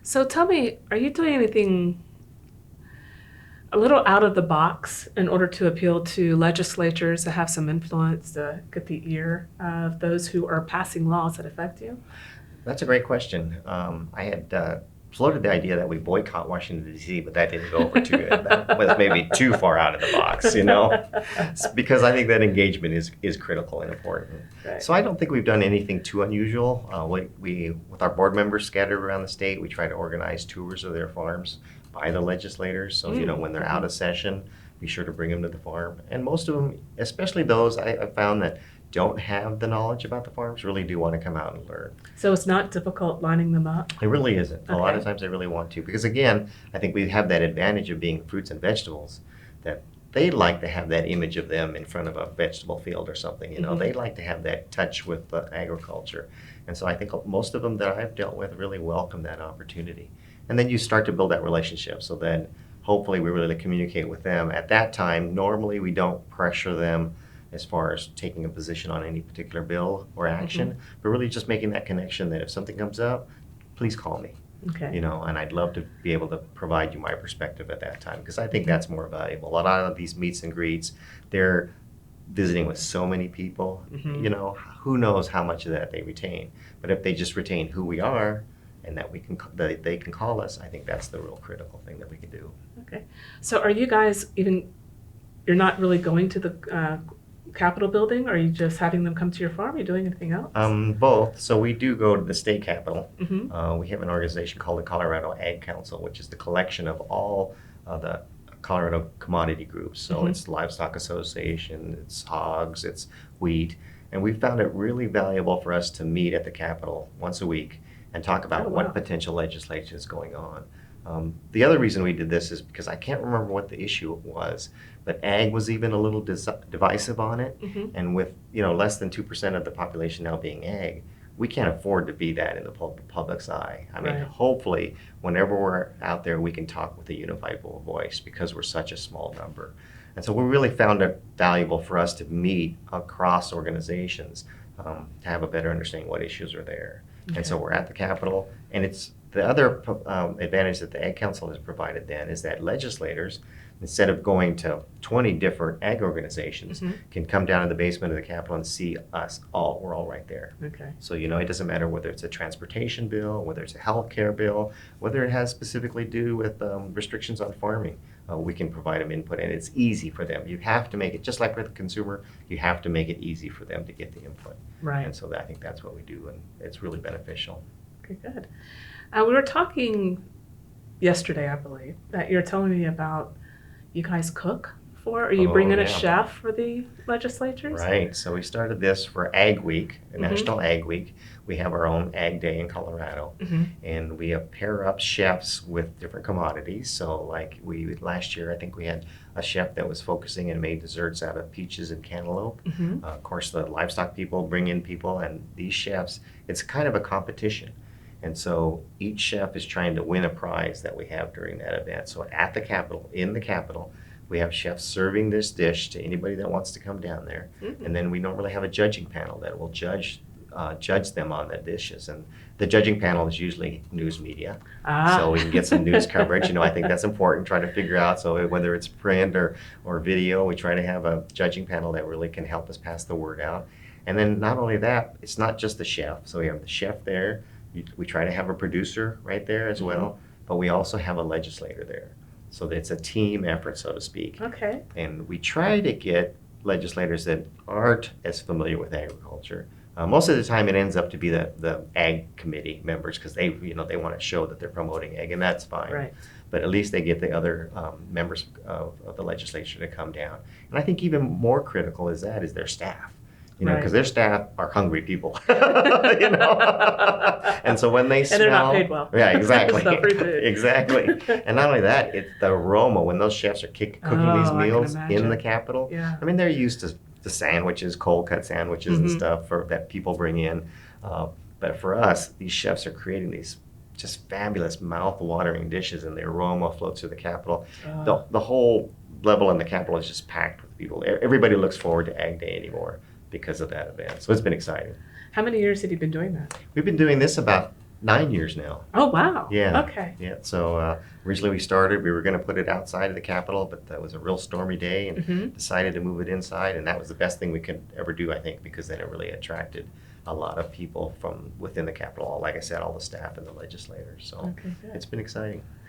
So tell me, are you doing anything a little out of the box in order to appeal to legislatures that have some influence to get the ear of those who are passing laws that affect you? That's a great question. I had floated the idea that we boycott Washington, D.C., but that didn't go over too good. That was maybe too far out of the box, because I think that engagement is critical and important. Right. So I don't think we've done anything too unusual. With our board members scattered around the state, we try to organize tours of their farms by the legislators. So, when they're out of session, be sure to bring them to the farm. And most of them, especially those I found that don't have the knowledge about the farms, really do want to come out and learn. So it's not difficult lining them up? It really isn't. A lot of Okay. times they really want to, because again, I think we have that advantage of being fruits and vegetables, that they like to have that image of them in front of a vegetable field or something. They like to have that touch with agriculture. And so I think most of them that I've dealt with really welcome that opportunity. And then you start to build that relationship. So then hopefully we really communicate with them. At that time, normally we don't pressure them as far as taking a position on any particular bill or action, but really just making that connection that if something comes up, please call me. Okay. And I'd love to be able to provide you my perspective at that time, because I think that's more valuable. A lot of these meets and greets, they're visiting with so many people, who knows how much of that they retain. But if they just retain who we are and that they can call us, I think that's the real critical thing that we can do. Okay. So are you guys you're not really going to the Capitol building? Or are you just having them come to your farm? Are you doing anything else? Both. So we do go to the state capitol. Mm-hmm. We have an organization called the Colorado Ag Council, which is the collection of all the Colorado commodity groups. So it's Livestock Association, it's hogs, it's wheat. And we found it really valuable for us to meet at the Capitol once a week and talk about what potential legislation is going on. The other reason we did this is because I can't remember what the issue was, but ag was even a little divisive on it. And with less than 2% of the population now being ag, we can't afford to be that in the public's eye. I mean, hopefully, whenever we're out there, we can talk with a unified voice, because we're such a small number. And so we really found it valuable for us to meet across organizations to have a better understanding what issues are there. Okay. And so we're at the Capitol, and it's the other advantage that the Ag Council has provided then is that legislators, instead of going to 20 different ag organizations, can come down in the basement of the Capitol and see us all. We're all right there. Okay. So, it doesn't matter whether it's a transportation bill, whether it's a health care bill, whether it has specifically to do with restrictions on farming. We can provide them input, and it's easy for them. You have to make it, just like with the consumer, you have to make it easy for them to get the input. Right. And so I think that's what we do, and it's really beneficial. Okay, good. We were talking yesterday, I believe, that you're telling me about you guys cook for, or you bring in a chef for the legislatures? Right. So we started this for Ag Week, National Ag Week. We have our own Ag Day in Colorado, and we pair up chefs with different commodities. So like last year, I think we had a chef that was focusing and made desserts out of peaches and cantaloupe. Of course, the livestock people bring in people, and these chefs, it's kind of a competition. And so each chef is trying to win a prize that we have during that event. So at the Capitol, in the Capitol, we have chefs serving this dish to anybody that wants to come down there. And then we normally have a judging panel that will judge them on the dishes. And the judging panel is usually news media. So we can get some news coverage. I think that's important, trying to figure out, so whether it's print or video, we try to have a judging panel that really can help us pass the word out. And then not only that, it's not just the chef. So we have the chef there. We try to have a producer right there as well, but we also have a legislator there. So it's a team effort, so to speak. Okay. And we try to get legislators that aren't as familiar with agriculture. Most of the time it ends up to be the ag committee members, because they want to show that they're promoting ag, and that's fine. Right. But at least they get the other members of the legislature to come down. And I think even more critical is their staff. Because their staff are hungry people, and so when they smell, and they're not paid well. Yeah, exactly. It's not free food. Exactly. And not only that, it's the aroma when those chefs are cooking these meals in the Capitol. Yeah. I mean, they're used to the sandwiches, cold cut sandwiches and stuff that people bring in. But for us, these chefs are creating these just fabulous mouth-watering dishes, and the aroma floats through the Capitol. The whole level in the Capitol is just packed with people. Everybody looks forward to Ag Day anymore because of that event. So it's been exciting. How many years have you been doing that? We've been doing this about 9 years now. Oh, wow. Yeah. Okay. Yeah. So originally we were going to put it outside of the Capitol, but that was a real stormy day and Hmm. decided to move it inside. And that was the best thing we could ever do, I think, because then it really attracted a lot of people from within the Capitol. Like I said, all the staff and the legislators. So Okay, good. it's been exciting.